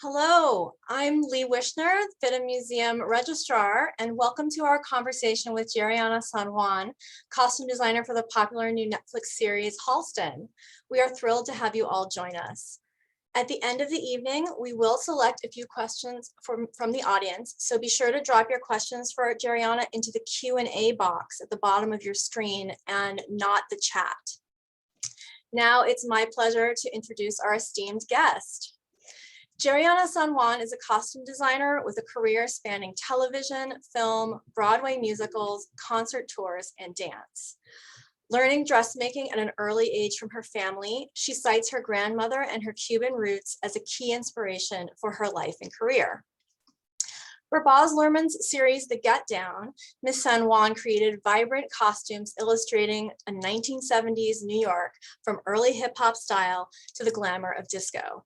Hello, I'm Leigh Wishner, FIDM Museum Registrar, and welcome to our conversation with Jeriana San Juan, costume designer for the popular new Netflix series Halston. We are thrilled to have you all join us. At the end of the evening, we will select a few questions from the audience, so be sure to drop your questions for Jeriana into the Q&A box at the bottom of your screen and not the chat. Now it's my pleasure to introduce our esteemed guest. Jeriana San Juan is a costume designer with a career spanning television, film, Broadway musicals, concert tours, and dance. Learning dressmaking at an early age from her family, she cites her grandmother and her Cuban roots as a key inspiration for her life and career. For Baz Luhrmann's series, The Get Down, Ms. San Juan created vibrant costumes illustrating a 1970s New York from early hip hop style to the glamour of disco.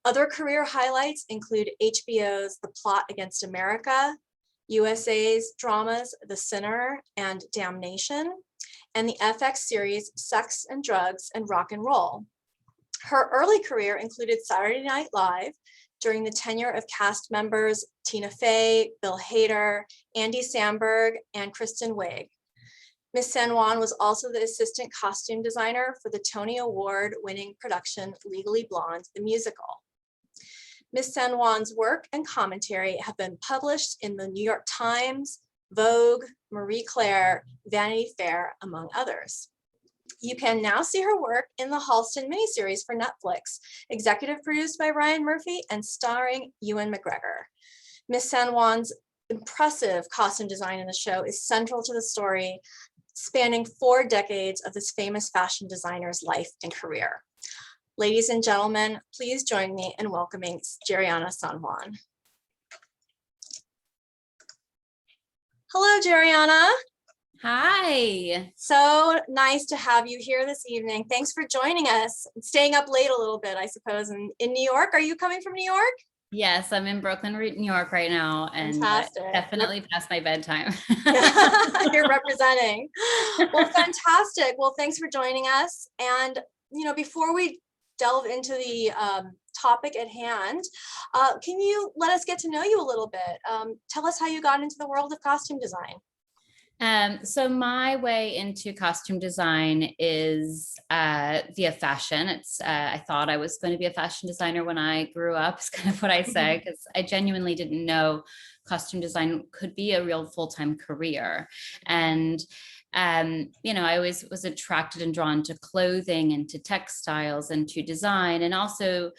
Other career highlights include HBO's The Plot Against America, USA's dramas The Sinner and Damnation, and the FX series Sex and Drugs and Rock and Roll. Her early career included Saturday Night Live during the tenure of cast members Tina Fey, Bill Hader, Andy Samberg, and Kristen Wiig. Ms. San Juan was also the assistant costume designer for the Tony Award-winning production Legally Blonde, the musical. Ms. San Juan's work and commentary have been published in the New York Times, Vogue, Marie Claire, Vanity Fair, among others. You can now see her work in the Halston miniseries for Netflix, executive produced by Ryan Murphy and starring Ewan McGregor. Ms. San Juan's impressive costume design in the show is central to the story, spanning 4 decades of this famous fashion designer's life and career. Ladies and gentlemen, please join me in welcoming Jeriana San Juan. Hello, Jeriana. Hi. So nice to have you here this evening. Thanks for joining us. Staying up late a little bit, I suppose, in New York. Are you coming from New York? Yes, I'm in Brooklyn, New York right now, and definitely past my bedtime. You're representing. Well, fantastic. Well, thanks for joining us. And, before we delve into the topic at hand, can you let us get to know you a little bit? Tell us how you got into the world of costume design. So my way into costume design is via fashion. I thought I was going to be a fashion designer when I grew up, is kind of what I say, because I genuinely didn't know costume design could be a real full-time career. And I always was attracted and drawn to clothing and to textiles and to design, and also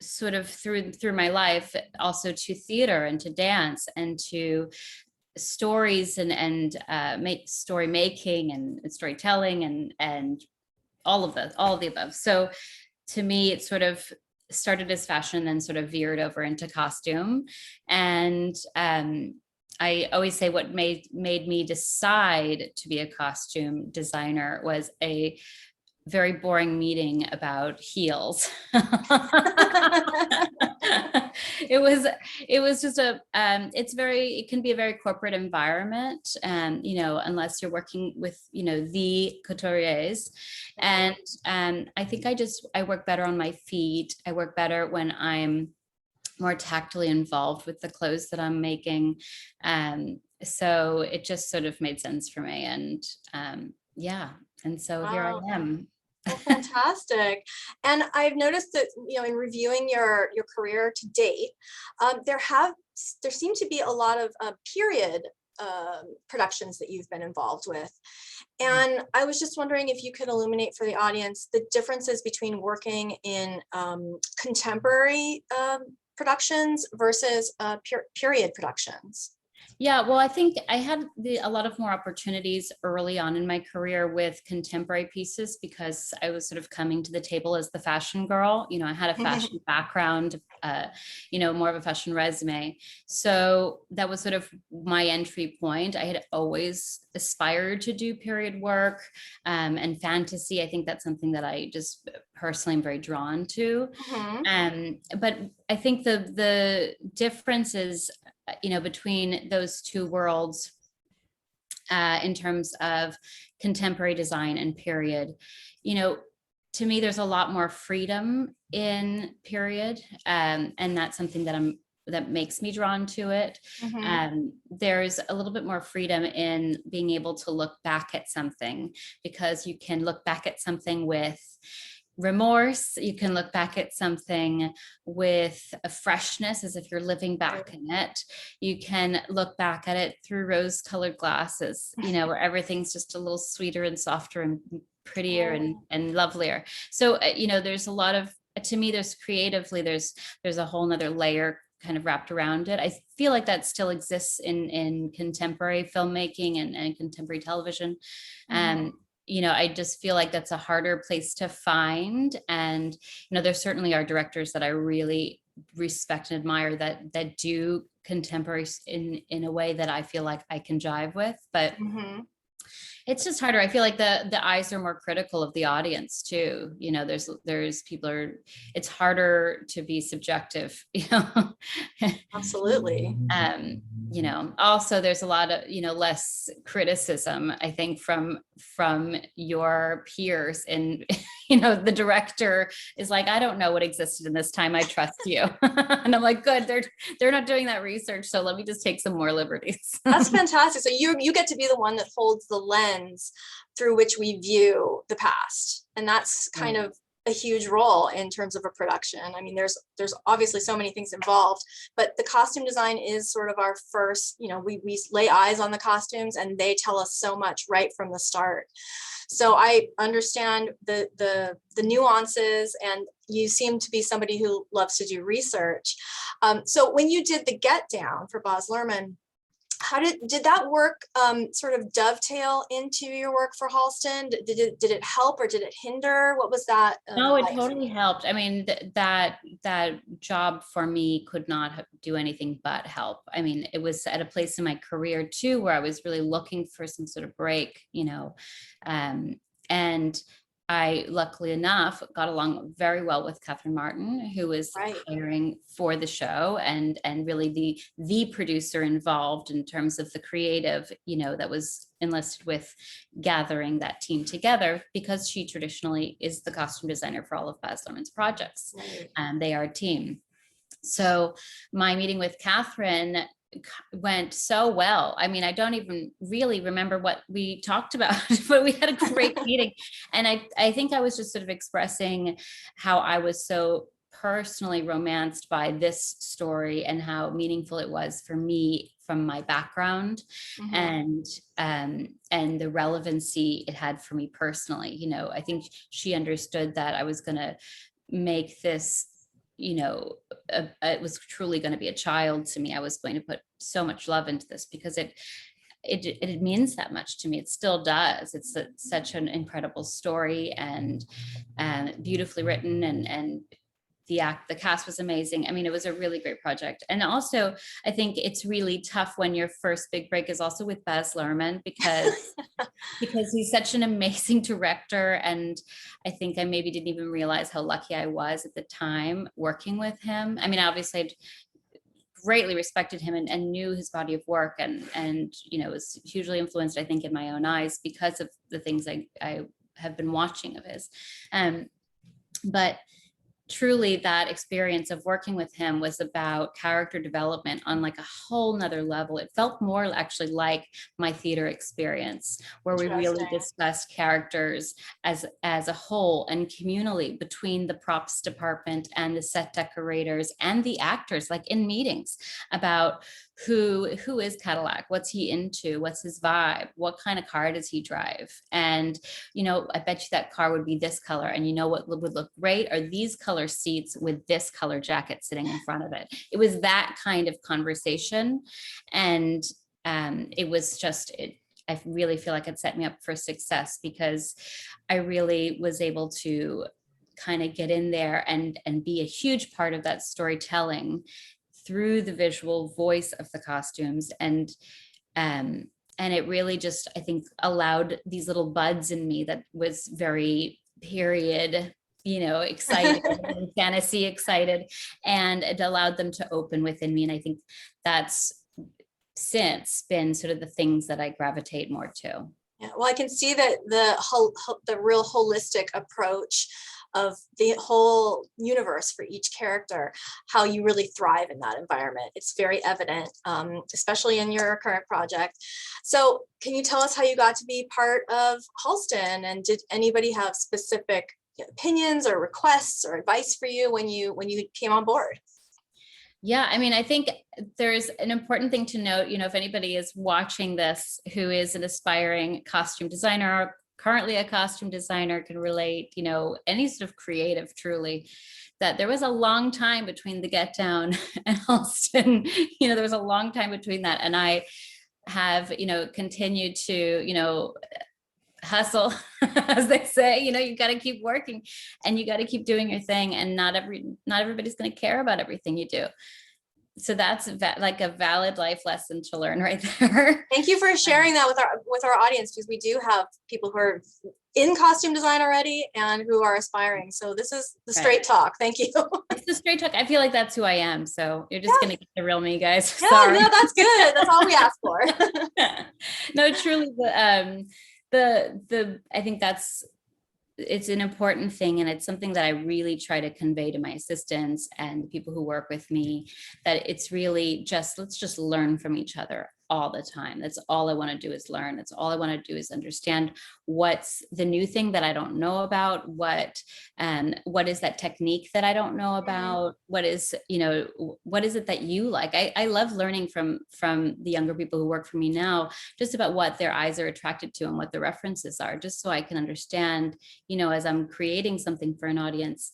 sort of through my life, also to theater and to dance and to stories and story making and storytelling and all of the above. So to me, it sort of started as fashion and then sort of veered over into costume. And I always say what made me decide to be a costume designer was a very boring meeting about heels. It was just it can be a very corporate environment, and unless you're working with the couturiers, and I think I work better on my feet. I work better when I'm more tactily involved with the clothes that I'm making, so it just sort of made sense for me, and and so Wow. Here I am. Well, fantastic. And I've noticed that, in reviewing your career to date, there seem to be a lot of period productions that you've been involved with. And I was just wondering if you could illuminate for the audience the differences between working in contemporary productions versus period productions. Yeah, well, I think I had a lot of more opportunities early on in my career with contemporary pieces because I was sort of coming to the table as the fashion girl. I had a fashion background, more of a fashion resume. So that was sort of my entry point. I had always aspired to do period work and fantasy. I think that's something that I just personally am very drawn to. But I think the difference is, between those two worlds in terms of contemporary design and period, to me, there's a lot more freedom in period. And that's something that makes me drawn to it. There's a little bit more freedom in being able to look back at something, because you can look back at something with remorse. You can look back at something with a freshness, as if you're living back in it. You can look back at it through rose-colored glasses, where everything's just a little sweeter and softer and prettier and lovelier. So, there's a lot of, to me, there's creatively, there's a whole nother layer kind of wrapped around it. I feel like that still exists in contemporary filmmaking and contemporary television. I just feel like that's a harder place to find. And, there certainly are directors that I really respect and admire that do contemporary in a way that I feel like I can jive with, but it's just harder. I feel like the eyes are more critical of the audience too. There's people it's harder to be subjective, Absolutely. Also there's a lot of, less criticism, I think, from your peers. And, the director is like, I don't know what existed in this time. I trust you. And I'm like, good. They're not doing that research. So let me just take some more liberties. That's fantastic. So you get to be the one that holds the lens through which we view the past. And that's kind of a huge role in terms of a production. I mean, there's obviously so many things involved, but the costume design is sort of our first, we lay eyes on the costumes and they tell us so much right from the start. So I understand the nuances, and you seem to be somebody who loves to do research. So when you did the Get Down for Baz Luhrmann, how did that work sort of dovetail into your work for Halston? Did it help or did it hinder? What was that? No, it totally helped. I mean, that job for me could not do anything but help. I mean, it was at a place in my career too, where I was really looking for some sort of break, and I, luckily enough, got along very well with Catherine Martin, who was hiring for the show and really the producer involved in terms of the creative, that was enlisted with gathering that team together, because she traditionally is the costume designer for all of Baz Luhrmann's projects, and they are a team. So my meeting with Catherine went so well. I mean, I don't even really remember what we talked about, but we had a great meeting. And I think I was just sort of expressing how I was so personally romanced by this story and how meaningful it was for me from my background, and the relevancy it had for me personally. I think she understood that I was going to make this, it was truly going to be a child to me. I was going to put so much love into this because it means that much to me. It still does. It's such an incredible story, and beautifully written, and the cast was amazing. I mean, it was a really great project. And also, I think it's really tough when your first big break is also with Baz Luhrmann, because he's such an amazing director. And I think I maybe didn't even realize how lucky I was at the time working with him. I mean, obviously I'd greatly respected him and knew his body of work, and was hugely influenced, I think, in my own eyes because of the things I have been watching of his. But truly, that experience of working with him was about character development on like a whole nother level. It felt more actually like my theater experience, where we really discussed characters as a whole and communally between the props department and the set decorators and the actors, like in meetings about who is Cadillac, what's he into, what's his vibe, what kind of car does he drive, and I bet you that car would be this color, and what would look great are these color seats with this color jacket sitting in front of it. It was that kind of conversation, and it was just I really feel like it set me up for success, because I really was able to kind of get in there and be a huge part of that storytelling through the visual voice of the costumes. And it really just, I think, allowed these little buds in me that was very period, excited and fantasy excited, and it allowed them to open within me. And I think that's since been sort of the things that I gravitate more to. Yeah, well, I can see that the real holistic approach of the whole universe for each character, how you really thrive in that environment. It's very evident, especially in your current project. So can you tell us how you got to be part of Halston, and did anybody have specific opinions or requests or advice for you when you came on board? Yeah, I mean, I think there's an important thing to note, if anybody is watching this who is an aspiring costume designer or currently a costume designer can relate, any sort of creative truly, that there was a long time between the Get Down and Halston. There was a long time between that. And I have, continued to, hustle, as they say. You got to keep working and you got to keep doing your thing, and not everybody's going to care about everything you do. So that's like a valid life lesson to learn right there. Thank you for sharing that with our audience, because we do have people who are in costume design already and who are aspiring. So this is the straight talk. Thank you. It's the straight talk. I feel like that's who I am. So you're just gonna get the real me, guys. Yeah, Sorry. no, that's good. That's all we ask for. No, truly, I think it's an important thing, and it's something that I really try to convey to my assistants and the people who work with me, that it's really let's just learn from each other all the time. That's all I want to do is learn. That's all I want to do is understand what's the new thing that I don't know about, what is that technique that I don't know about, what is it that you like. I love learning from the younger people who work for me now, just about what their eyes are attracted to and what the references are, just so I can understand, as I'm creating something for an audience,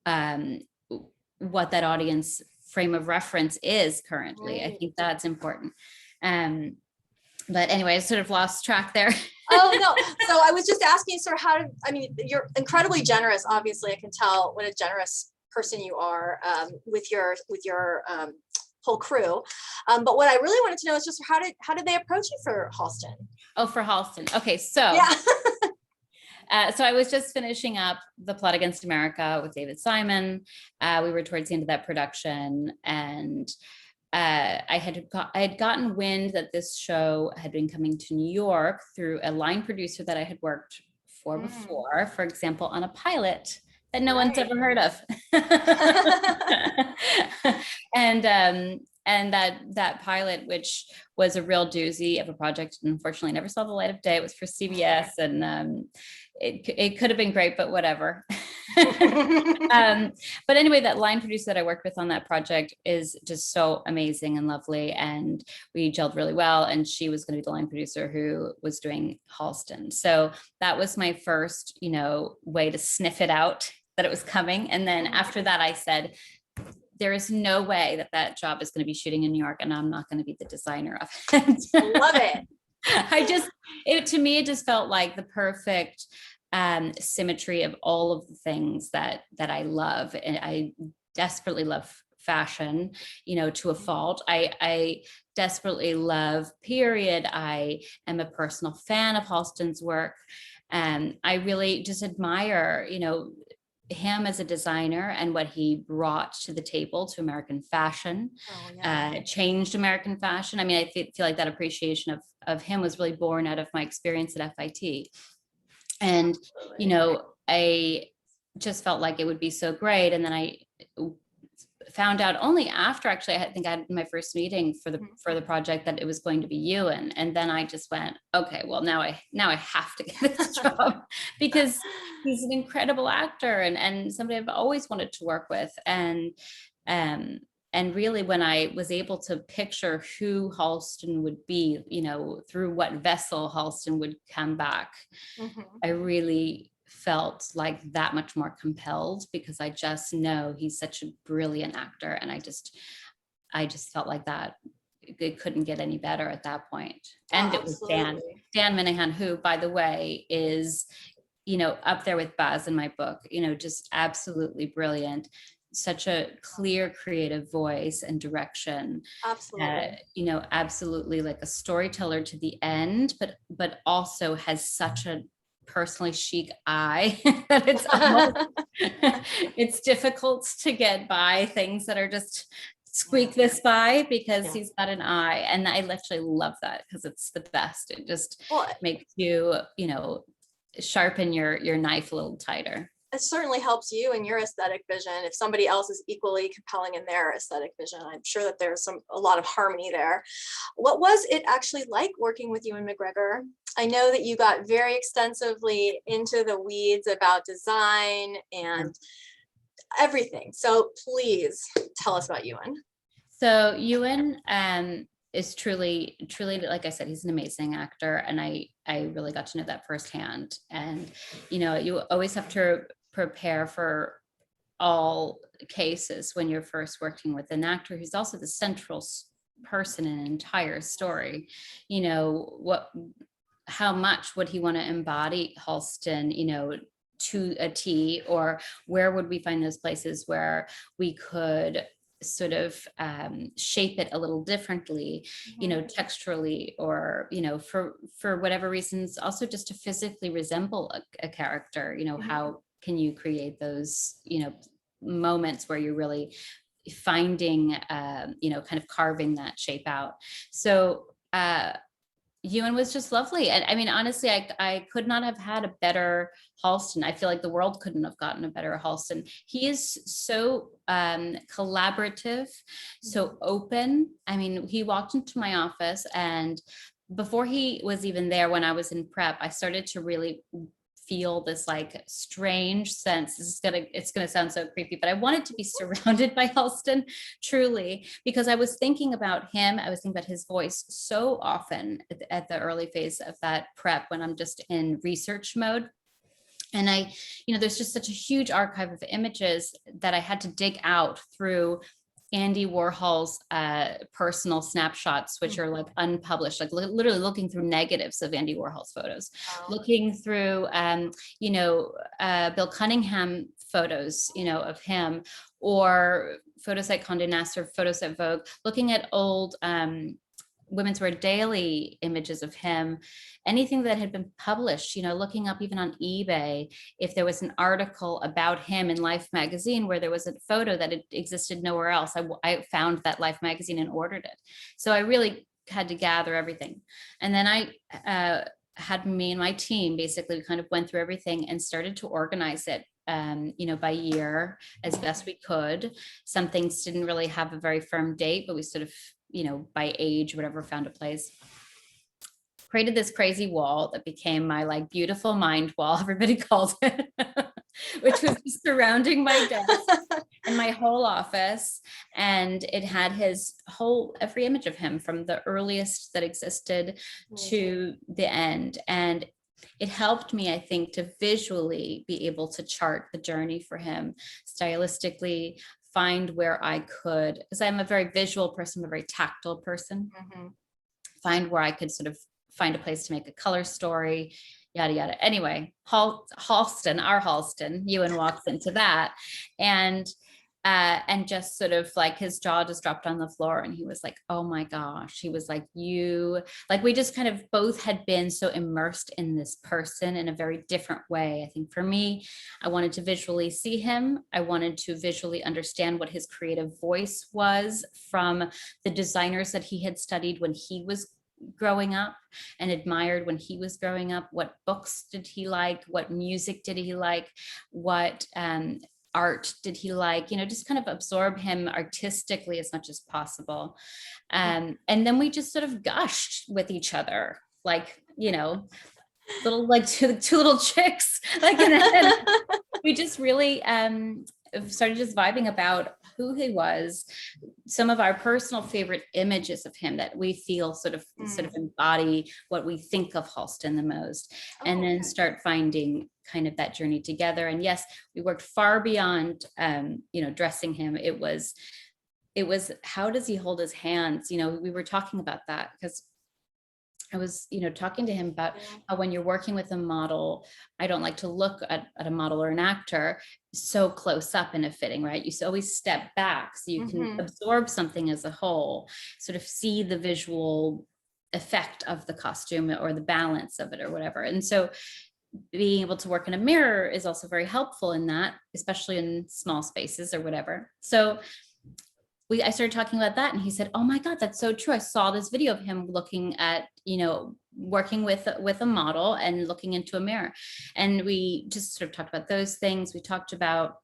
what that audience frame of reference is currently. Right. I think that's important. But anyway, I sort of lost track there. Oh, no. So I was just asking sort of you're incredibly generous. Obviously, I can tell what a generous person you are with your whole crew. But what I really wanted to know is just how did they approach you for Halston? Oh, for Halston. Okay, so yeah. So I was just finishing up The Plot Against America with David Simon. We were towards the end of that production, and I had gotten wind that this show had been coming to New York through a line producer that I had worked for before, for example, on a pilot that no one's ever heard of. And that pilot, which was a real doozy of a project, unfortunately never saw the light of day. It was for CBS, and it could have been great, but whatever. But anyway, that line producer that I worked with on that project is just so amazing and lovely, and we gelled really well. And she was going to be the line producer who was doing Halston. So that was my first, way to sniff it out that it was coming. And then after that, I said, there is no way that job is going to be shooting in New York, and I'm not going to be the designer of it. Love it. To me, it just felt like the perfect symmetry of all of the things that I love. And I desperately love fashion, to a fault. I desperately love period. I am a personal fan of Halston's work. And I really just admire, him as a designer and what he brought to the table to American fashion, changed American fashion. I mean, I feel like that appreciation of him was really born out of my experience at FIT. And, I just felt like it would be so great. And then I found out only after, actually, I think I had my first meeting for the project, that it was going to be Ewan. And then I just went, okay, well, now I have to get this job, because he's an incredible actor and somebody I've always wanted to work with. And really, when I was able to picture who Halston would be, through what vessel Halston would come back, I really felt like that much more compelled, because I just know he's such a brilliant actor. And I just felt like that it couldn't get any better at that point. And it was Dan Minahan, who, by the way, is, up there with Baz in my book, just absolutely brilliant. Such a clear creative voice and direction. Absolutely. Absolutely like a storyteller to the end, but also has such a personally chic eye that it's almost, it's difficult to get by things that are just squeak this by because he's got an eye. And I actually love that because it's the best. It just makes you, you know, sharpen your knife a little tighter. It certainly helps you in your aesthetic vision. If somebody else is equally compelling in their aesthetic vision, I'm sure that there's a lot of harmony there. What was it actually like working with Ewan McGregor? I know that you got very extensively into the weeds about design and everything. So please tell us about Ewan. So Ewan is truly, like I said, he's an amazing actor. And I really got to know that firsthand. And, you know, you always have to prepare for all cases when you're first working with an actor who's also the central person in an entire story. You know, how much would he want to embody Halston, you know, to a T, or where would we find those places where we could sort of shape it a little differently, you know, texturally, or, you know, for whatever reasons, also just to physically resemble a character, you know, how can you create those, you know, moments where you're really finding, you know, kind of carving that shape out. So Ewan was just lovely. And I mean, honestly, I could not have had a better Halston. I feel like the world couldn't have gotten a better Halston. He is so collaborative, so open. I mean, he walked into my office, and before he was even there, when I was in prep, I started to really feel this like strange sense. It's gonna sound so creepy, but I wanted to be surrounded by Halston, truly, because I was thinking about him. I was thinking about his voice so often at the early phase of that prep when I'm just in research mode. And you know, there's just such a huge archive of images that I had to dig out through Andy Warhol's personal snapshots, which are like unpublished, like literally looking through negatives of Andy Warhol's photos, looking through, you know, Bill Cunningham photos, you know, of him, or photos at Condé Nast or photos at Vogue, looking at old Women's Wear Daily images of him, anything that had been published, you know, looking up even on eBay, if there was an article about him in Life magazine where there was a photo that existed nowhere else. I found that Life magazine and ordered it. So I really had to gather everything. And then I had me and my team basically kind of went through everything and started to organize it, you know, by year as best we could. Some things didn't really have a very firm date, but we sort of, you know, by age, whatever, found a place. Created this crazy wall that became my like beautiful mind wall, everybody called it, which was surrounding my desk and my whole office. And it had every image of him from the earliest that existed to the end. And it helped me, I think, to visually be able to chart the journey for him stylistically, find where I could, because I'm a very visual person, I'm a very tactile person, find where I could sort of find a place to make a color story, yada, yada. Anyway, Halston, our Halston, Ewan walks into that, and just sort of like his jaw just dropped on the floor, and he was like, oh my gosh, he was like, we just kind of both had been so immersed in this person in a very different way. I think for me, I wanted to visually see him. I wanted to visually understand what his creative voice was from the designers that he had studied when he was growing up and admired when he was growing up. What books did he like? What music did he like? What art did he like? You know, just kind of absorb him artistically as much as possible. And then we just sort of gushed with each other, like, you know, little like two little chicks, like, and we just really started just vibing about who he was, some of our personal favorite images of him that we feel sort of embody what we think of Halston the most, and then start finding kind of that journey together. And yes, we worked far beyond, you know, dressing him. It was how does he hold his hands? You know, we were talking about that because I was, you know, talking to him about how when you're working with a model, I don't like to look at a model or an actor so close up in a fitting, right? You always step back so you can absorb something as a whole, sort of see the visual effect of the costume or the balance of it or whatever. And so being able to work in a mirror is also very helpful in that, especially in small spaces or whatever. So I started talking about that, and he said, oh my God, that's so true. I saw this video of him looking at, working with a model and looking into a mirror. And we just sort of talked about those things. We talked about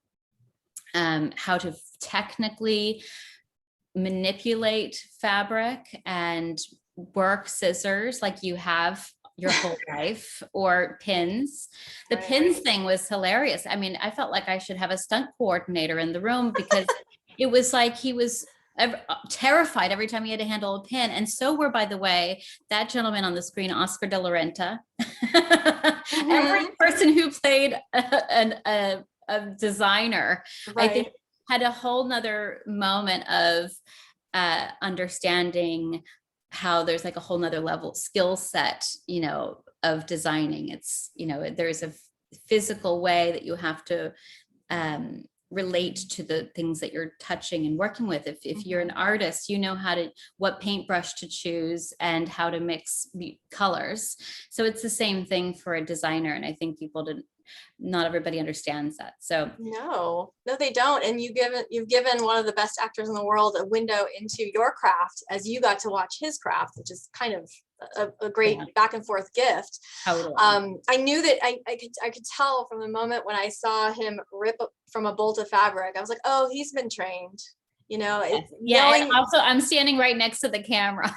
how to technically manipulate fabric and work scissors like you have your whole life, or pins. The pins thing was hilarious. I mean, I felt like I should have a stunt coordinator in the room, because it was like he was terrified every time he had to handle a pin. And so were, by the way, that gentleman on the screen, Oscar de la Renta. Every person who played a designer, I think, had a whole nother moment of understanding how there's like a whole nother level skill set, of designing. It's, there's a physical way that you have to relate to the things that you're touching and working with. If you're an artist, you know what paintbrush to choose and how to mix colors. So it's the same thing for a designer. And I think not everybody understands that. So no, they don't. And you've given one of the best actors in the world a window into your craft, as you got to watch his craft, which is kind of a great back and forth gift. Totally. I knew that I could tell from the moment when I saw him rip from a bolt of fabric. I was like, oh, he's been trained. And also I'm standing right next to the camera.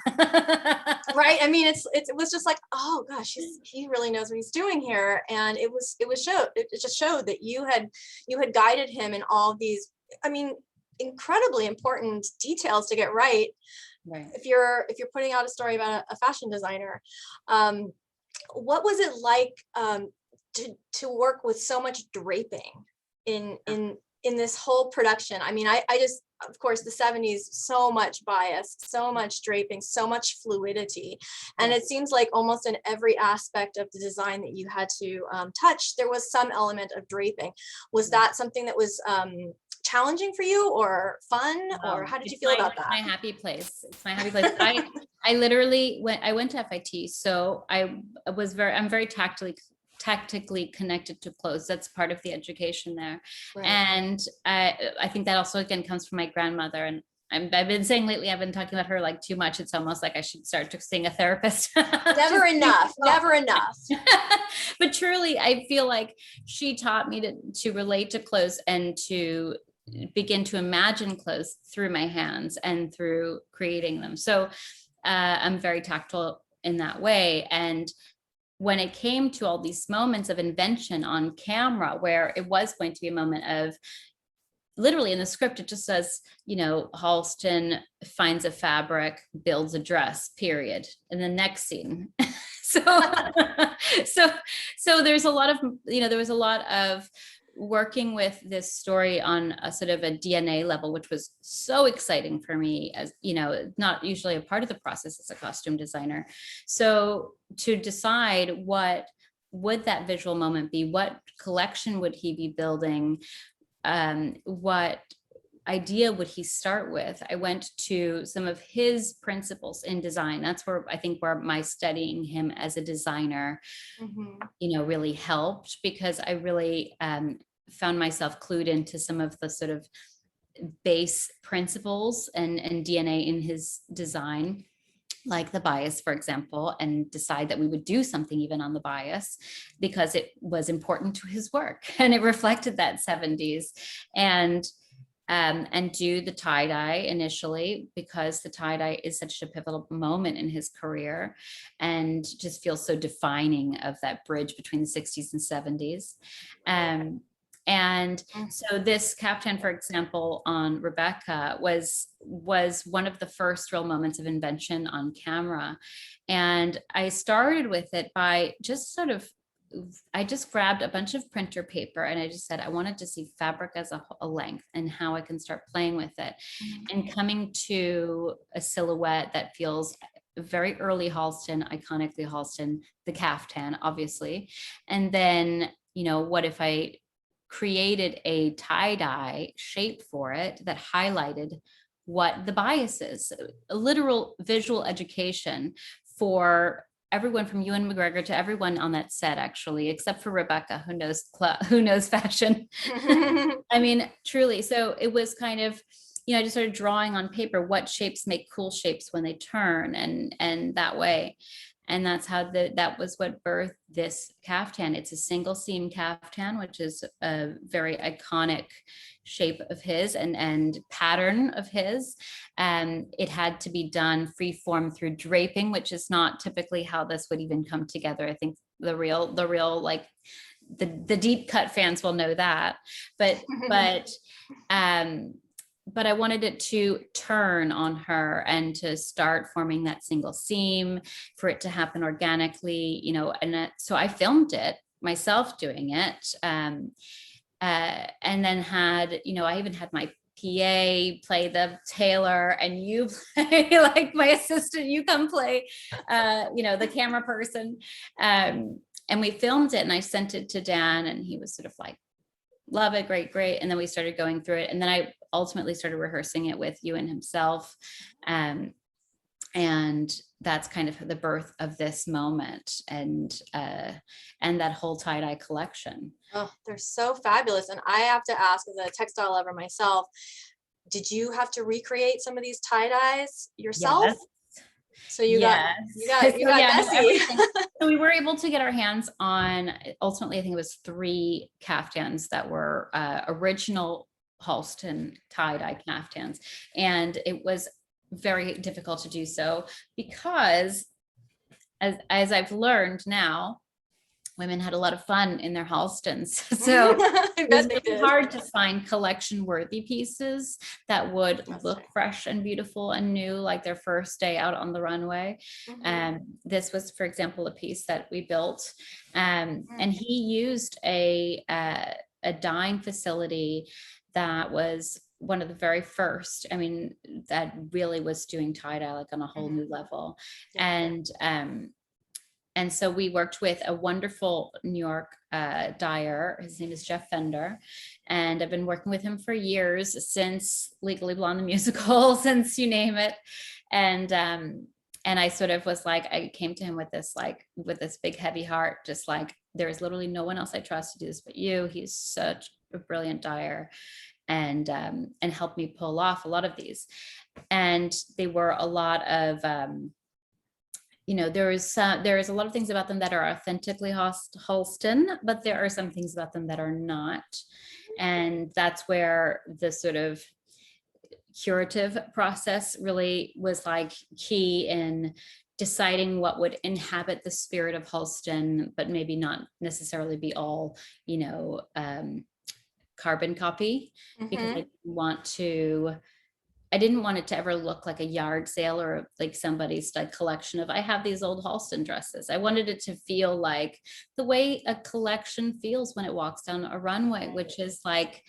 Right. I mean, it was just like, oh gosh, he really knows what he's doing here. And it just showed that you had guided him in all these, I mean, incredibly important details to get right. Right. If you're putting out a story about a fashion designer, what was it like to work with so much draping in this whole production? I mean, I just, of course, the 70s, so much bias, so much draping, so much fluidity. And it seems like almost in every aspect of the design that you had to touch, there was some element of draping. Was that something that was challenging for you, or fun, or how did you feel about that? My happy place. It's my happy place. I literally went to FIT, so I'm very tactically connected to clothes. That's part of the education there. Right. And I think that also again comes from my grandmother. And I've been saying lately, I've been talking about her like too much. It's almost like I should start seeing a therapist. Never enough. But truly, I feel like she taught me to relate to clothes and to begin to imagine clothes through my hands and through creating them. So I'm very tactile in that way. And when it came to all these moments of invention on camera, where it was going to be a moment of, literally in the script, it just says, Halston finds a fabric, builds a dress, period. And the next scene. So there's a lot of, there was a lot of working with this story on a sort of a DNA level, which was so exciting for me, as not usually a part of the process as a costume designer. So to decide what would that visual moment be, what collection would he be building, what idea would he start with, I went to some of his principles in design. That's where I think where my studying him as a designer, really helped, because I really found myself clued into some of the sort of base principles and DNA in his design, like the bias, for example, and decide that we would do something even on the bias because it was important to his work and it reflected that 70s. And do the tie-dye initially, because the tie-dye is such a pivotal moment in his career and just feels so defining of that bridge between the 60s and 70s. And so this caftan, for example, on Rebecca was one of the first real moments of invention on camera. And I started with it by just I just grabbed a bunch of printer paper and I just said, I wanted to see fabric as a length and how I can start playing with it and coming to a silhouette that feels very early Halston, iconically Halston, the caftan, obviously. And then, what if I created a tie-dye shape for it that highlighted what the bias is, a literal visual education for everyone from Ewan McGregor to everyone on that set, actually, except for Rebecca, who knows fashion. I mean, truly. So it was kind of I just started drawing on paper what shapes make cool shapes when they turn, and that way. And that's how that was what birthed this caftan. It's a single seam caftan, which is a very iconic shape of his and pattern of his. It had to be done free form through draping, which is not typically how this would even come together. I think the real like the deep cut fans will know that, but I wanted it to turn on her and to start forming that single seam, for it to happen organically, so I filmed it myself doing it. And then had, I even had my PA play the tailor, and you play like my assistant, you come play, the camera person. And we filmed it, and I sent it to Dan, and he was sort of like, love it, great. And then we started going through it. And then I ultimately started rehearsing it with Ewan himself. And that's kind of the birth of this moment, and that whole tie-dye collection. Oh, they're so fabulous. And I have to ask, as a textile lover myself, did you have to recreate some of these tie-dyes yourself? Yes. So you got messy. So we were able to get our hands on, ultimately, I think it was 3 caftans that were original Halston tie-dye caftans. And it was very difficult to do so because, as I've learned now, women had a lot of fun in their Halstons. So it was really hard to find collection worthy pieces that would look fresh and beautiful and new, like their first day out on the runway. This was, for example, a piece that we built, and he used a dyeing facility that was one of the very first, that really was doing tie-dye like on a whole new level. And so we worked with a wonderful New York dyer. His name is Jeff Fender. And I've been working with him for years, since Legally Blonde the musical, since you name it. And I sort of was like, I came to him with this big heavy heart, just like, there is literally no one else I trust to do this but you. He's such a brilliant dyer, and helped me pull off a lot of these. And they were a lot of, there is a lot of things about them that are authentically Halston, but there are some things about them that are not. And that's where the sort of curative process really was like key in deciding what would inhabit the spirit of Halston, but maybe not necessarily be all, carbon copy, because I didn't want it to ever look like a yard sale or like somebody's like collection of, I have these old Halston dresses. I wanted it to feel like the way a collection feels when it walks down a runway, which is like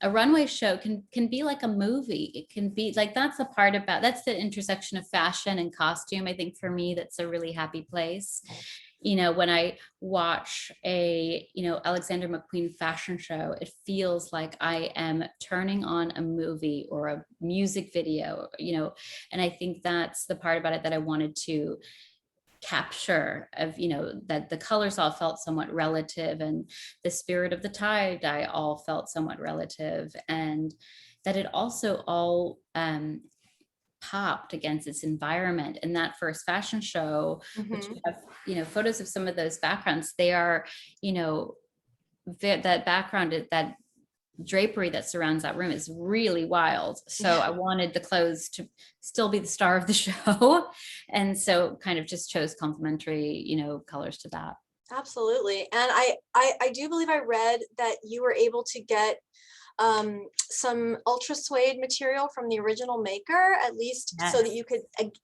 a runway show can be like a movie. It can be like, that's the intersection of fashion and costume. I think for me, that's a really happy place. When I watch a, Alexander McQueen fashion show, it feels like I am turning on a movie or a music video, and I think that's the part about it that I wanted to capture, of, that the colors all felt somewhat relative, and the spirit of the tie-dye all felt somewhat relative, and that it also all popped against its environment. And that first fashion show, which you have, photos of some of those backgrounds, they are, that background, that drapery that surrounds that room is really wild. So I wanted the clothes to still be the star of the show. And so kind of just chose complementary, colors to that. Absolutely. And I do believe I read that you were able to get some ultra suede material from the original maker, at least, so that you could,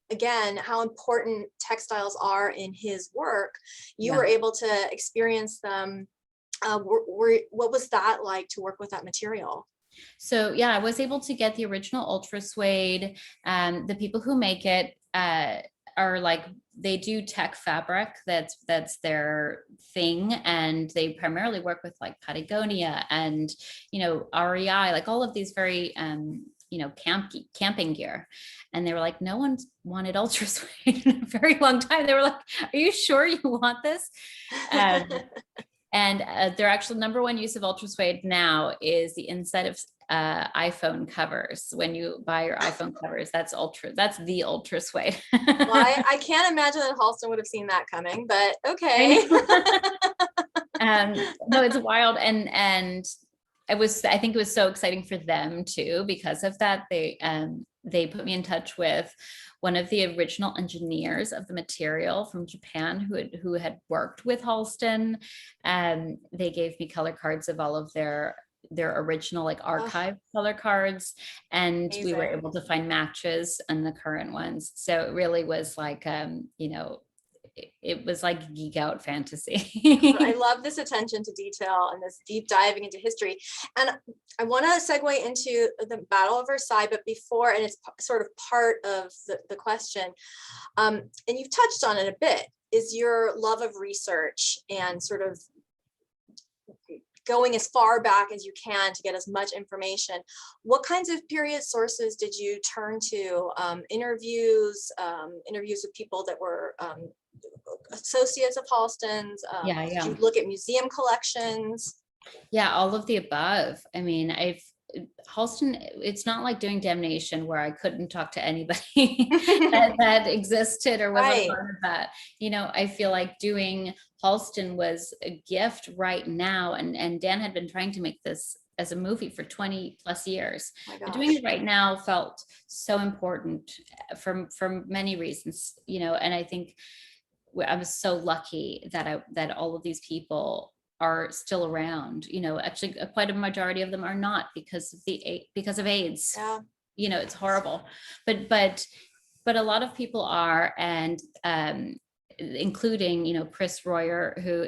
again, how important textiles are in his work, you were able to experience them. What was that like to work with that material? So I was able to get the original ultra suede. The people who make it are like, they do tech fabric, that's their thing, and they primarily work with like Patagonia and REI, like all of these very camping gear. And they were like, no one's wanted ultra suede in a very long time. They were like, are you sure you want this? And their actual number one use of ultra suede now is the inside of iPhone covers. When you buy your iPhone covers, that's the ultra suede. Well, I can't imagine that Halston would have seen that coming, but okay. No, it's wild. And I think it was so exciting for them too, because of that. They put me in touch with one of the original engineers of the material from Japan who had worked with Halston. They gave me color cards of all of their original like archive color cards, and Amazing. we were able to find matches on the current ones. So it really was like it was like geek out fantasy. I love this attention to detail and this deep diving into history. And I want to segue into the Battle of Versailles, but before, and it's sort of part of the question, and you've touched on it a bit, is your love of research and sort of going as far back as you can to get as much information. What kinds of period sources did you turn to? Interviews with people that were associates of Halston's? Did you look at museum collections? Yeah, all of the above. I mean, Halston, it's not like doing Damnation where I couldn't talk to anybody that existed or was a part of that. I feel like doing Halston was a gift right now. And Dan had been trying to make this as a movie for 20 plus years. But doing it right now felt so important for many reasons, and I think I was so lucky that all of these people are still around. Actually quite a majority of them are not because of AIDS. Yeah. It's horrible, but a lot of people are, and including Chris Royer, who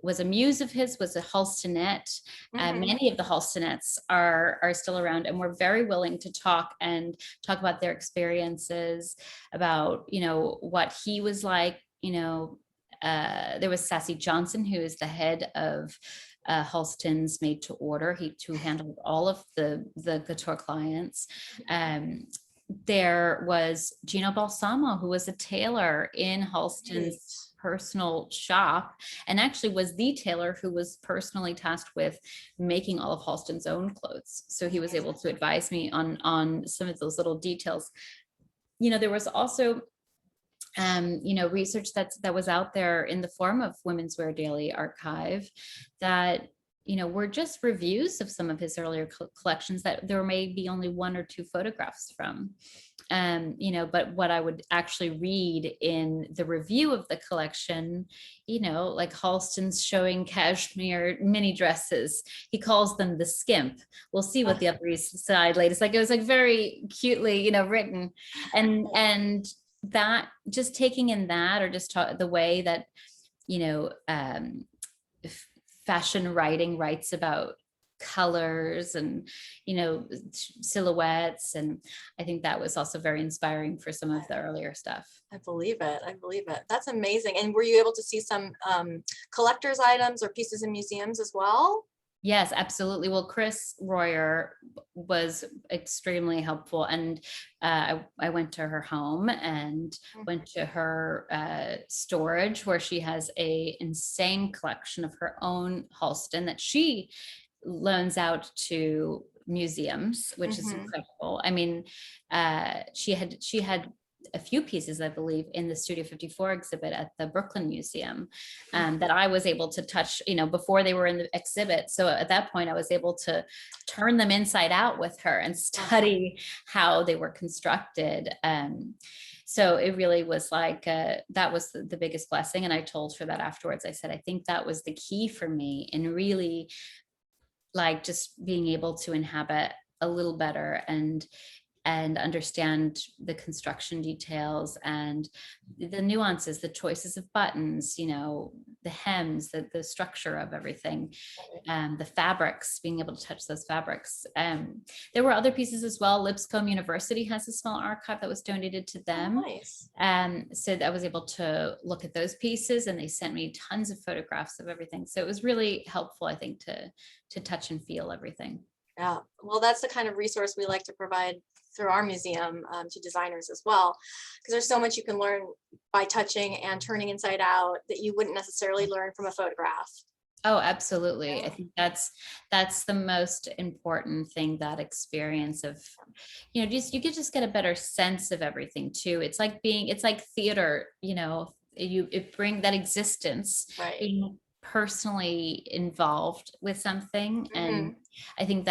was a muse of his, was a Halstonette. Many of the Halstonettes are still around, and we're very willing to talk about their experiences, about what he was like. There was Sassy Johnson, who is the head of Halston's Made to Order, who handled all of the couture clients. There was Gino Balsamo, who was a tailor in Halston's personal shop, and actually was the tailor who was personally tasked with making all of Halston's own clothes. So he was able to advise me on some of those little details. There was also research that was out there in the form of Women's Wear Daily Archive that were just reviews of some of his earlier collections that there may be only one or two photographs from. But what I would actually read in the review of the collection, like Halston's showing cashmere mini dresses. He calls them the skimp. We'll see what the Upper East Side ladies like. It was like very cutely, written, and that just taking in that, or just the way that fashion writing writes about colors and silhouettes, and I think that was also very inspiring for some of the earlier stuff. I believe it. That's amazing. And were you able to see some collector's items or pieces in museums as well? Yes, absolutely. Well, Chris Royer was extremely helpful, and I went to her home and went to her storage, where she has a insane collection of her own Halston that she loans out to museums, which is incredible. I mean, she had a few pieces, I believe, in the Studio 54 exhibit at the Brooklyn Museum that I was able to touch, before they were in the exhibit. So at that point, I was able to turn them inside out with her and study how they were constructed. So it really was like, that was the biggest blessing. And I told her that afterwards. I said, I think that was the key for me in really like just being able to inhabit a little better and understand the construction details and the nuances, the choices of buttons, the hems, the structure of everything, the fabrics, being able to touch those fabrics. There were other pieces as well. Lipscomb University has a small archive that was donated to them. Oh, nice. So I was able to look at those pieces, and they sent me tons of photographs of everything. So it was really helpful, I think, to touch and feel everything. Yeah, well, that's the kind of resource we like to provide through our museum to designers as well, because there's so much you can learn by touching and turning inside out that you wouldn't necessarily learn from a photograph. Oh, absolutely. I Yeah. think that's the most important thing, that experience of, just you could just get a better sense of everything too. It's like theater, it bring that existence, Right. being personally involved with something. And Mhm. I think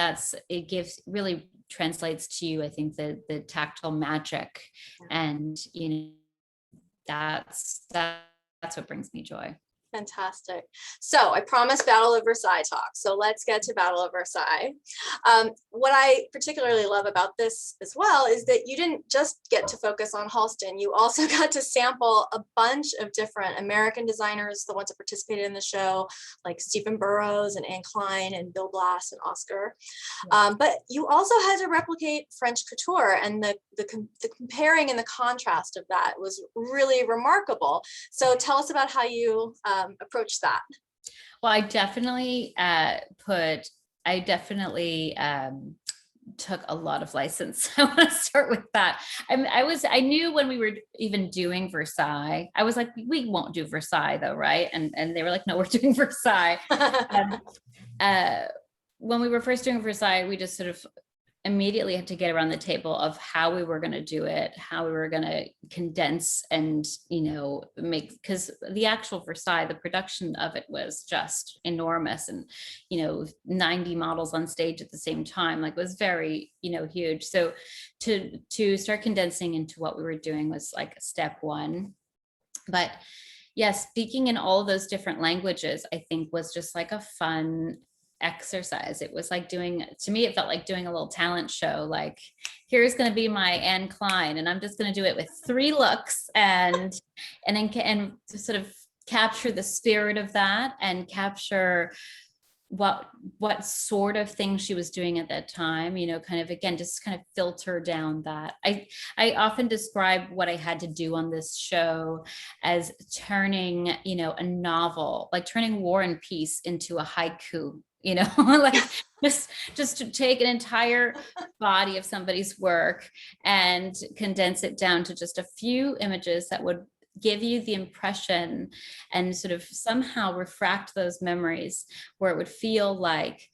it gives really translates to you, I think the tactile magic, and that's what brings me joy. Fantastic. So I promised Battle of Versailles talk. So let's get to Battle of Versailles. What I particularly love about this as well is that you didn't just get to focus on Halston. You also got to sample a bunch of different American designers, the ones that participated in the show, like Stephen Burrows and Anne Klein and Bill Blass and Oscar. But you also had to replicate French couture, and the comparing and the contrast of that was really remarkable. So tell us about how you approach that. Well, I definitely took a lot of license. I want to start with that. I knew when we were even doing Versailles, I was like, we won't do Versailles though, right? And they were like, no, we're doing Versailles. Um, uh, when we were first doing Versailles, we just sort of immediately had to get around the table of how we were going to do it, how we were going to condense and, make, because the actual Versailles, the production of it was just enormous. And, 90 models on stage at the same time, like, was very, huge. So to start condensing into what we were doing was like step one. But yes, speaking in all those different languages, I think, was just like a fun exercise. It was like to me, it felt like doing a little talent show. Like, here's going to be my Anne Klein, and I'm just going to do it with 3 looks, and to sort of capture the spirit of that, and capture what sort of thing she was doing at that time, kind of, again, just kind of filter down that. I often describe what I had to do on this show as turning, a novel, like turning War and Peace into a haiku, like just to take an entire body of somebody's work and condense it down to just a few images that would give you the impression and sort of somehow refract those memories, where it would feel like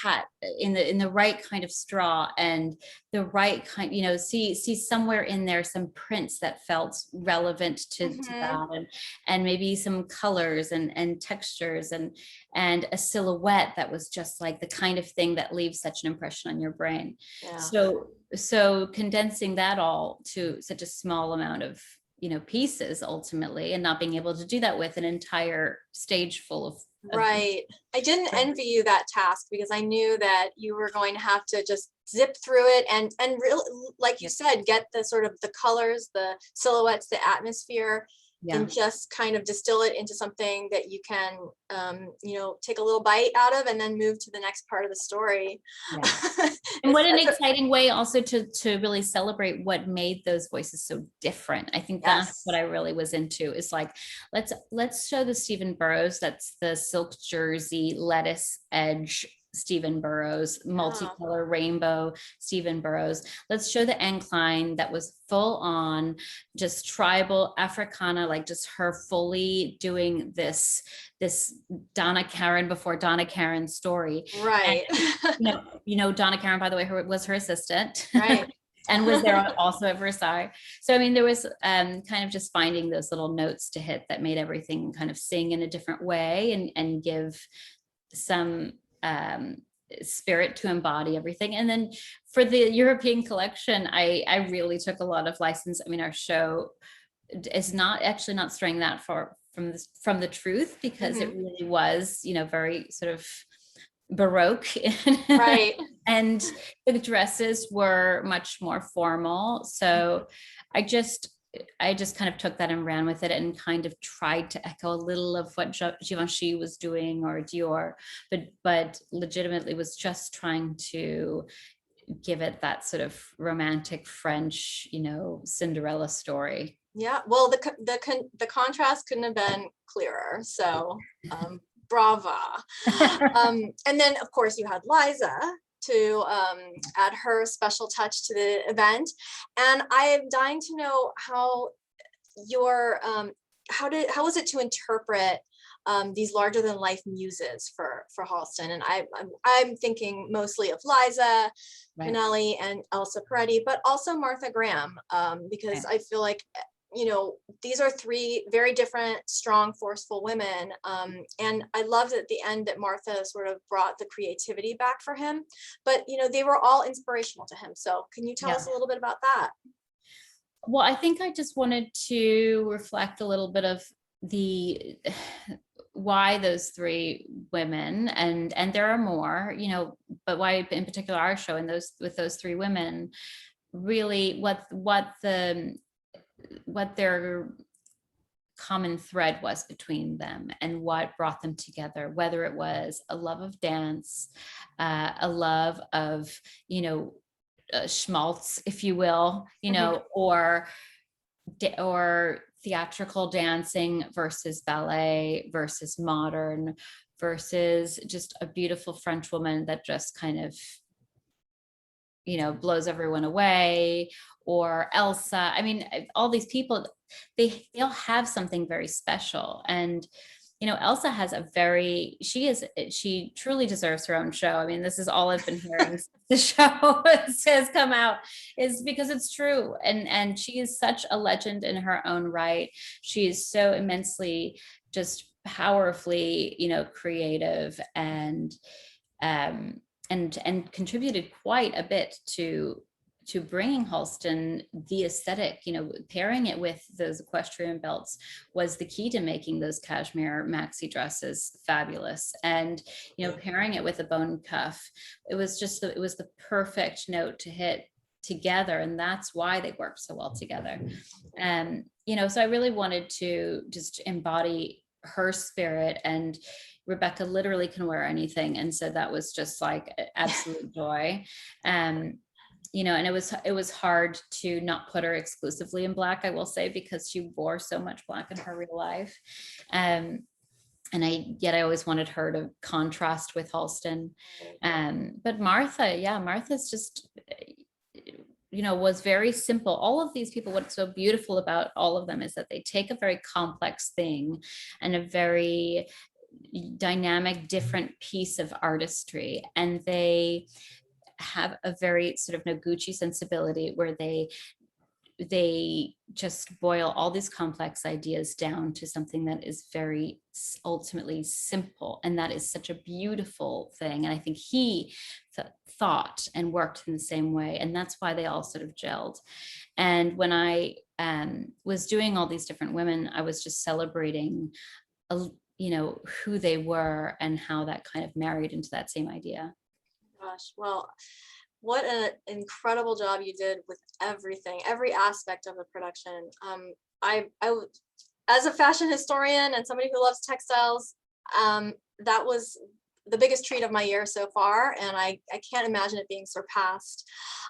hat in the right kind of straw, and the right kind, see somewhere in there some prints that felt relevant to that, and maybe some colors and textures, and a silhouette that was just like the kind of thing that leaves such an impression on your brain. Yeah. So condensing that all to such a small amount of pieces ultimately, and not being able to do that with an entire stage full of Right. I didn't envy you that task, because I knew that you were going to have to just zip through it and really, like you said, get the sort of the colors, the silhouettes, the atmosphere, and just kind of distill it into something that you can, take a little bite out of and then move to the next part of the story. And what an exciting way also to really celebrate what made those voices so different. I think that's what I really was into, is like, let's show the Stephen Burrows, that's the silk jersey, lettuce edge Stephen Burrows, multicolor rainbow Stephen Burrows. Let's show the Anne Klein that was full on just tribal Africana, like just her fully doing this Donna Karan before Donna Karan story. Right. And, Donna Karan, by the way, was her assistant. Right. And was there also at Versailles. So, I mean, there was kind of just finding those little notes to hit that made everything kind of sing in a different way, and give some spirit to embody everything. And then for the European collection, I really took a lot of license. I mean, our show is not straying that far from the truth, because it really was, very sort of Baroque. Right. And the dresses were much more formal. So I just kind of took that and ran with it, and kind of tried to echo a little of what Givenchy was doing, or Dior, but legitimately was just trying to give it that sort of romantic French, Cinderella story. Yeah. Well, the contrast couldn't have been clearer. So, brava. And then, of course, you had Liza to add her special touch to the event. And I am dying to know how was it to interpret these larger than life muses for Halston. And I'm thinking mostly of Liza, Right. Minnelli, and Elsa Peretti, but also Martha Graham, because I feel like, you know, these are three very different, strong, forceful women. And I loved at the end that Martha sort of brought the creativity back for him, but, you know, they were all inspirational to him. So can you tell us a little bit about that? Well, I think I just wanted to reflect a little bit of the why those three women, and there are more, you know, but why in particular our show and those with those three women, really what their common thread was between them and what brought them together, whether it was a love of dance, a love of, you know, schmaltz, if you will, you know, or theatrical dancing versus ballet versus modern versus just a beautiful French woman that just kind of, you know, blows everyone away, or Elsa. I mean, all these people, they all have something very special. And you know, Elsa has she truly deserves her own show. I mean, this is all I've been hearing since the show has come out, is because it's true. And she is such a legend in her own right. She is so immensely, just powerfully, you know, creative and contributed quite a bit to bringing Halston the aesthetic. You know, pairing it with those equestrian belts was the key to making those cashmere maxi dresses fabulous. And, you know, pairing it with a bone cuff, it was the perfect note to hit together. And that's why they work so well together. And, you know, so I really wanted to just embody her spirit, and Rebecca literally can wear anything. And so that was just like absolute joy. You know, and it was hard to not put her exclusively in black, I will say, because she wore so much black in her real life. And I always wanted her to contrast with Halston. But Martha's just, you know, was very simple. All of these people, what's so beautiful about all of them is that they take a very complex thing and a very dynamic, different piece of artistry, and they have a very sort of Noguchi sensibility where they just boil all these complex ideas down to something that is very ultimately simple. And that is such a beautiful thing. And I think he thought and worked in the same way. And that's why they all sort of gelled. And when I was doing all these different women, I was just celebrating, you know, who they were and how that kind of married into that same idea. Gosh, well, what an incredible job you did with everything, every aspect of the production. I as a fashion historian and somebody who loves textiles, that was the biggest treat of my year so far, and I can't imagine it being surpassed.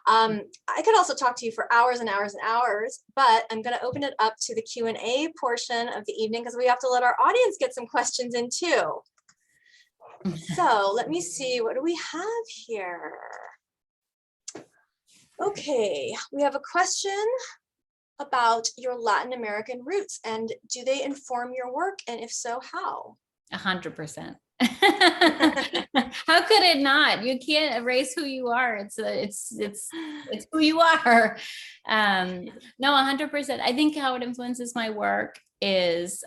I could also talk to you for hours and hours and hours, but I'm going to open it up to the Q&A portion of the evening because we have to let our audience get some questions in too. So let me see, what do we have here? Okay, we have a question about your Latin American roots, and do they inform your work? And if so, how? 100%. How could it not? You can't erase who you are. It's who you are. No, 100%. I think how it influences my work is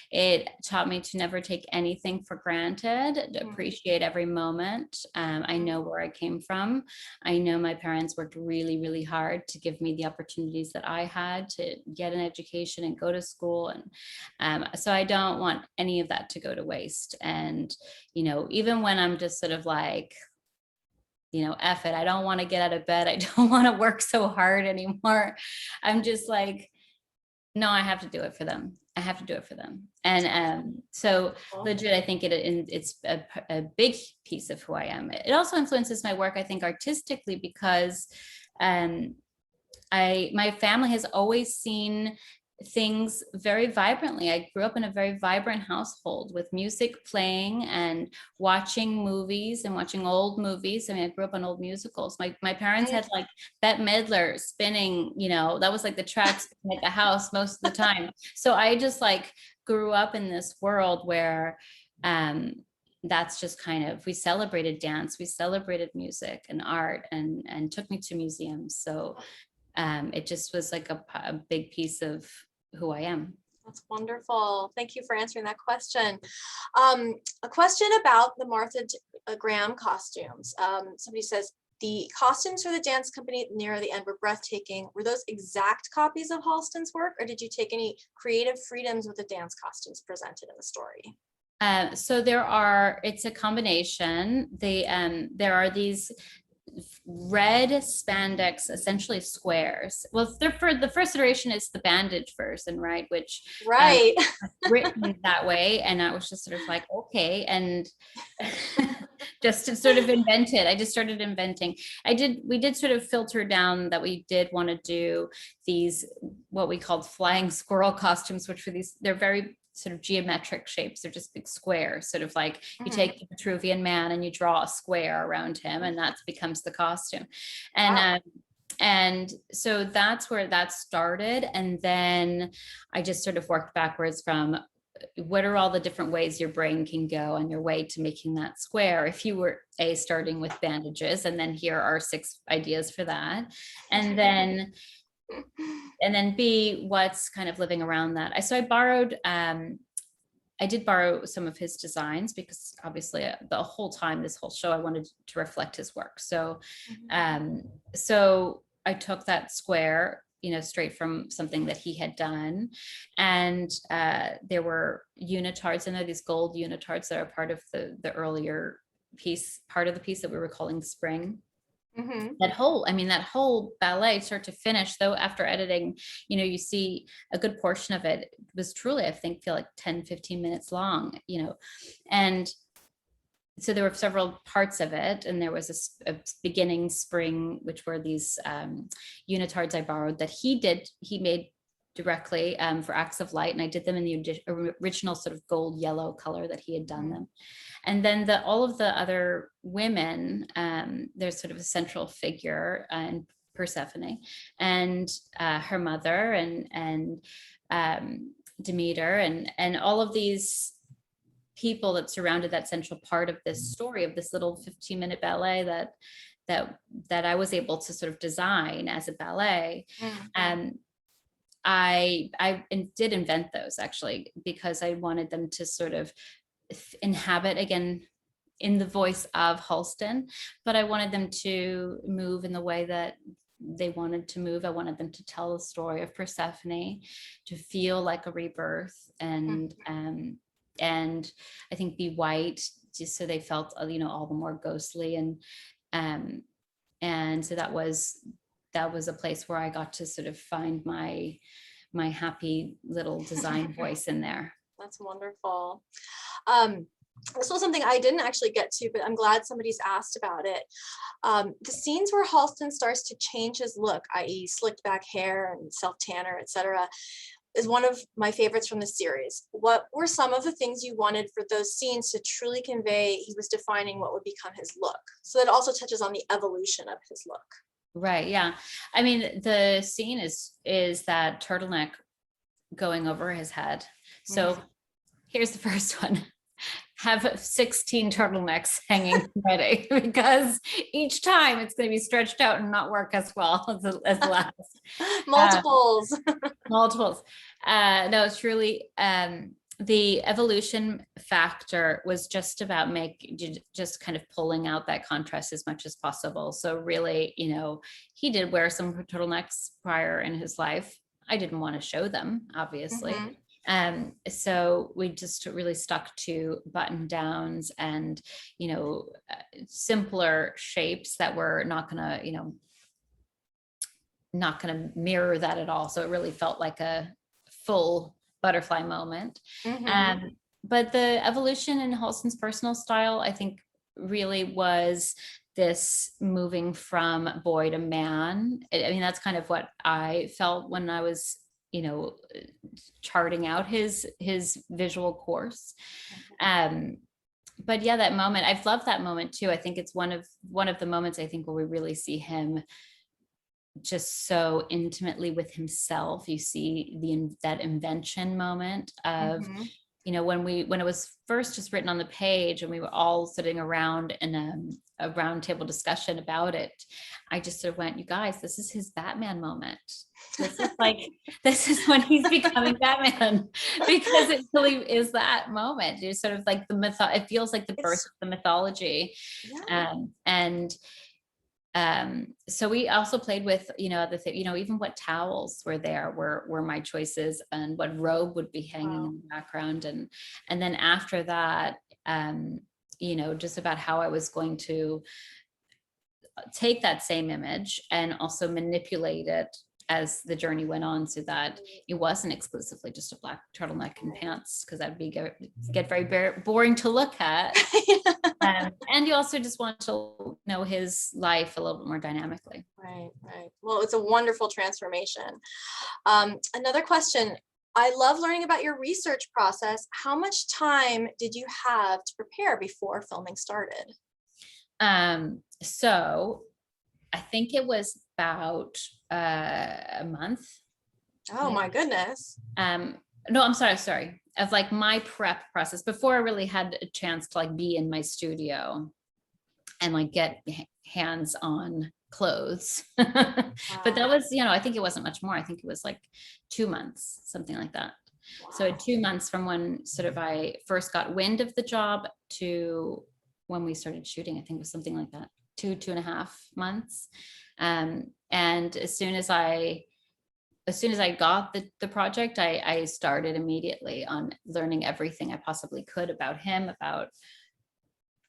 it taught me to never take anything for granted, to appreciate every moment. I know where I came from. I know my parents worked really, really hard to give me the opportunities that I had to get an education and go to school. And so I don't want any of that to go to waste. And, you know, even when I'm just sort of like, you know, F it, I don't want to get out of bed, I don't want to work so hard anymore. I'm just like, no, I have to do it for them. I have to do it for them. And so legit, I think it's a big piece of who I am. It also influences my work, I think, artistically, because my family has always seen things very vibrantly. I grew up in a very vibrant household with music playing and watching movies and watching old movies. I mean, I grew up on old musicals. My parents had like Bette Midler spinning, you know, that was like the tracks at the house most of the time. So I just like grew up in this world where that's just kind of, we celebrated dance, we celebrated music and art, and took me to museums. So it just was like a big piece of who I am. That's wonderful. Thank you for answering that question. A question about the Martha Graham costumes. Somebody says, the costumes for the dance company near the end were breathtaking. Were those exact copies of Halston's work, or did you take any creative freedoms with the dance costumes presented in the story? So it's a combination. There are these red spandex, essentially squares. Well, for the first iteration is the bandage version, right? Which right, written that way, and I was just sort of like, okay, and just to sort of invent it. I just started inventing. We did sort of filter down that we did want to do these what we called flying squirrel costumes, which were they're very sort of geometric shapes. They're just big squares, sort of like you take the Vitruvian Man and you draw a square around him, and that becomes the costume. And wow. And so that's where that started. And then I just sort of worked backwards from what are all the different ways your brain can go on your way to making that square. If you were starting with bandages, and then here are 6 ideas for that. And then B, what's kind of living around that. So I did borrow some of his designs because obviously the whole time, this whole show, I wanted to reflect his work. So, so I took that square, straight from something that he had done. And there were unitards, and there are these gold unitards that are part of the earlier part of the piece that we were calling Spring. That whole ballet, start to finish, though, after editing, you see a good portion of it was truly, I think, feel like 10, 15 minutes long, and so there were several parts of it. And there was a beginning Spring, which were these unitards I borrowed that he made directly for Acts of Light, and I did them in the original sort of gold yellow color that he had done them. And then all of the other women, there's sort of a central figure in Persephone, and her mother, and Demeter, and all of these people that surrounded that central part of this story, of this little 15-minute ballet that I was able to sort of design as a ballet. I did invent those, actually, because I wanted them to sort of inhabit, again, in the voice of Halston, but I wanted them to move in the way that they wanted to move. I wanted them to tell the story of Persephone, to feel like a rebirth, and I think be white, just so they felt, all the more ghostly, and so that was a place where I got to sort of find my happy little design voice in there. That's wonderful. This was something I didn't actually get to, but I'm glad somebody's asked about it. The scenes where Halston starts to change his look, i.e. slicked back hair and self-tanner, etc., is one of my favorites from the series. What were some of the things you wanted for those scenes to truly convey he was defining what would become his look? So that also touches on the evolution of his look. Right, yeah. I mean, the scene is that turtleneck going over his head. So here's the first one. Have 16 turtlenecks hanging ready, because each time it's going to be stretched out and not work as well as the last. Multiples. Multiples. No, it's really the evolution factor was just about just kind of pulling out that contrast as much as possible. So really, he did wear some turtlenecks prior in his life. I didn't want to show them, obviously. So we just really stuck to button downs and, simpler shapes that were not gonna mirror that at all. So it really felt like a full butterfly moment. But the evolution in Halston's personal style, I think, really was this moving from boy to man. I mean, that's kind of what I felt when I was charting out his visual course. But yeah, that moment, I've loved that moment too. I think it's one of the moments, I think, where we really see him just so intimately with himself. You see that invention moment of, Mhm. when it was first just written on the page and we were all sitting around in a roundtable discussion about it, I just sort of went, you guys, this is his Batman moment. This is when he's becoming Batman, because it really is that moment. It's sort of like it feels like the birth of the mythology. Yeah. And so we also played with, other things, even what towels were there were my choices, and what robe would be hanging Wow. in the background. And then after that, just about how I was going to take that same image and also manipulate it as the journey went on, so that it wasn't exclusively just a black turtleneck and pants, because that'd get very boring to look at. And you also just want to know his life a little bit more dynamically. Right. Well, it's a wonderful transformation. Another question. I love learning about your research process. How much time did you have to prepare before filming started? So I think it was about a month. Oh my goodness. No, I'm sorry. Of like my prep process before I really had a chance to be in my studio and get hands on clothes. But that was, I think it wasn't much more. I think it was 2 months, something like that. Wow. So 2 months from when sort of I first got wind of the job to when we started shooting, I think it was something like that, 2.5 months. And as soon as I got the project, I started immediately on learning everything I possibly could about him, about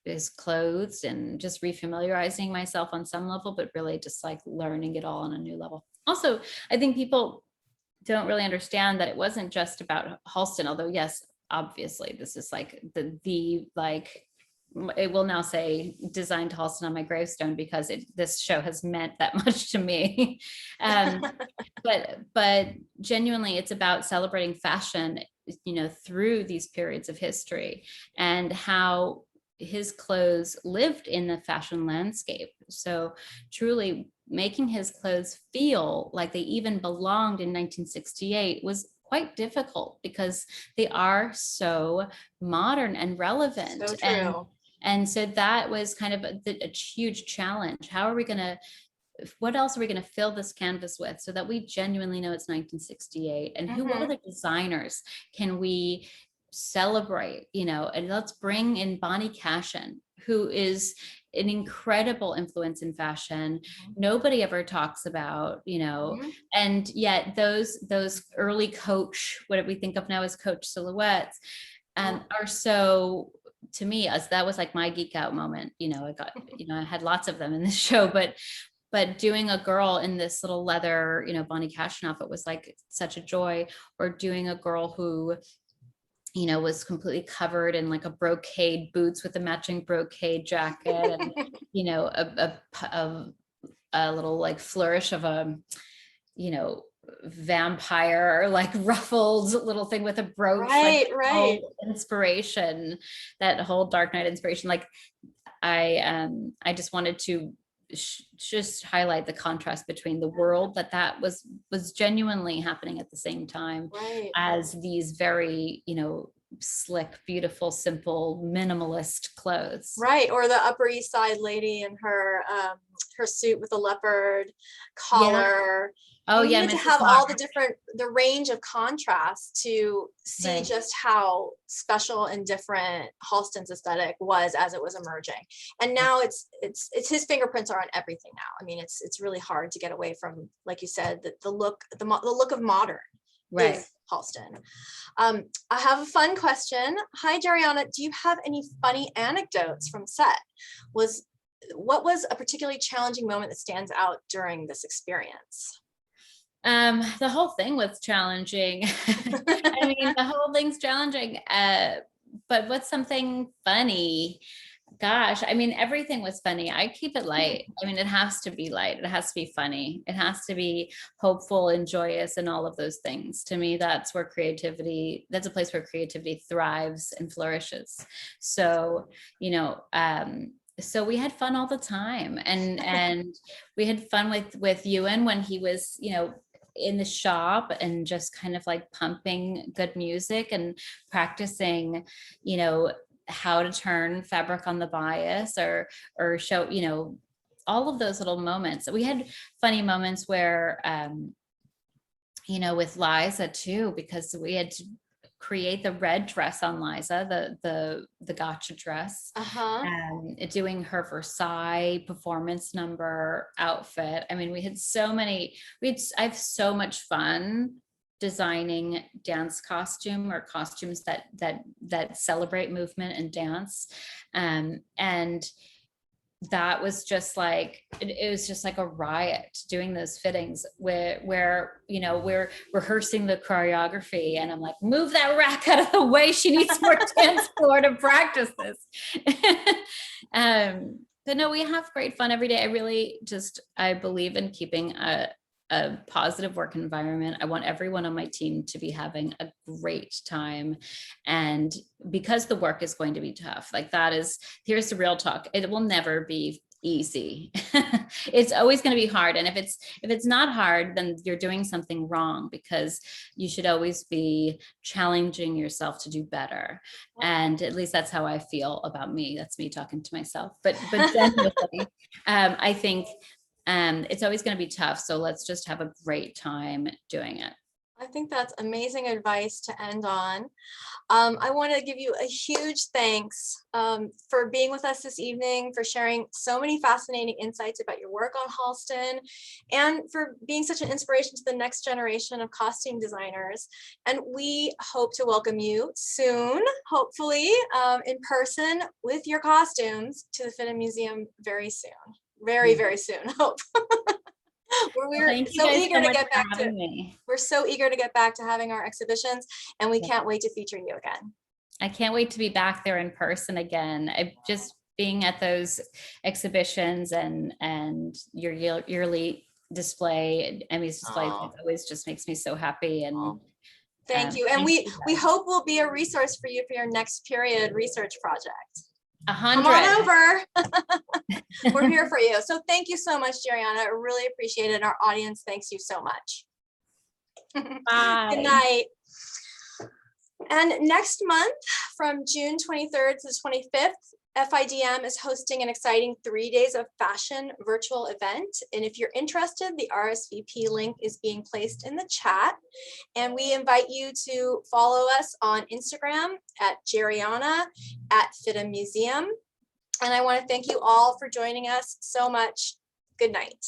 his clothes, and just refamiliarizing myself on some level, but really just learning it all on a new level. Also, I think people don't really understand that it wasn't just about Halston, although yes, obviously this is it will now say designed Halston on my gravestone, because this show has meant that much to me. But genuinely, it's about celebrating fashion, through these periods of history, and how his clothes lived in the fashion landscape. So truly making his clothes feel like they even belonged in 1968 was quite difficult, because they are so modern and relevant. So true. And so that was kind of a huge challenge. What else are we going to fill this canvas with so that we genuinely know it's 1968? And what other designers can we celebrate, and let's bring in Bonnie Cashin, who is an incredible influence in fashion. Nobody ever talks about, and yet those early Coach, what we think of now as Coach silhouettes, are so, to me, as that was my geek out moment. I had lots of them in this show, but doing a girl in this little leather, Bonnie Cashin outfit was such a joy. Or doing a girl who, was completely covered in a brocade boots with a matching brocade jacket, and, a little flourish of a, vampire, ruffled little thing with a brooch, right. Inspiration, that whole Dark Knight inspiration. I just wanted to just highlight the contrast between the world that was genuinely happening at the same time, right, as these very, slick, beautiful, simple, minimalist clothes. Right. Or the Upper East Side lady in her suit with the leopard collar. Yeah. Oh, you yeah. needed to have all the range of contrast to see just how special and different Halston's aesthetic was as it was emerging. And now it's his fingerprints are on everything now. I mean, it's really hard to get away from, like you said, the look of modern. Right. Is Halston. I have a fun question. Hi, Jeriana. Do you have any funny anecdotes from set? What was a particularly challenging moment that stands out during this experience? The whole thing was challenging. I mean, the whole thing's challenging. But what's something funny? Gosh, I mean, everything was funny. I keep it light. I mean, it has to be light. It has to be funny. It has to be hopeful and joyous and all of those things. To me, that's a place where creativity thrives and flourishes. So, so we had fun all the time, and we had fun with Ewan when he was, you know, in the shop and just kind of like pumping good music and practicing, you know, how to turn fabric on the bias or show, you know, all of those little moments. We had funny moments where you know, with Liza too, because we had to create the red dress on Liza, the gotcha dress, doing her Versailles performance number outfit. I mean, we had so many, I have so much fun designing dance costume or costumes that celebrate movement and dance. And that was just like, it was just like a riot doing those fittings where, you know, we're rehearsing the choreography and I'm like, move that rack out of the way. She needs more dance floor to practice this. But no, we have great fun every day. I believe in keeping a positive work environment. I want everyone on my team to be having a great time. And because the work is going to be tough, like here's the real talk. It will never be easy. It's always going to be hard. And if it's not hard, then you're doing something wrong, because you should always be challenging yourself to do better. And at least that's how I feel about me. That's me talking to myself. But definitely, I think it's always going to be tough. So let's just have a great time doing it. I think that's amazing advice to end on. I want to give you a huge thanks for being with us this evening, for sharing so many fascinating insights about your work on Halston, and for being such an inspiration to the next generation of costume designers. And we hope to welcome you soon, hopefully in person with your costumes, to the FIDM Museum very soon. Very, very soon, hope. We're so eager to get back to We're so eager to get back to having our exhibitions, and we can't wait to feature you again. I can't wait to be back there in person again. I just being at those exhibitions and your yearly display, Emmy's display, always just makes me so happy. And thank you. And we hope we'll be a resource for you for your next period research project. 100. Come on over. We're here for you. So thank you so much, Jeriana. I really appreciate it. And our audience thanks you so much. Bye. Good night. And next month, from June 23rd to the 25th, FIDM is hosting an exciting 3 days of fashion virtual event. And if you're interested, the RSVP link is being placed in the chat. And we invite you to follow us on Instagram at Jeriana at FIDM Museum. And I want to thank you all for joining us so much. Good night.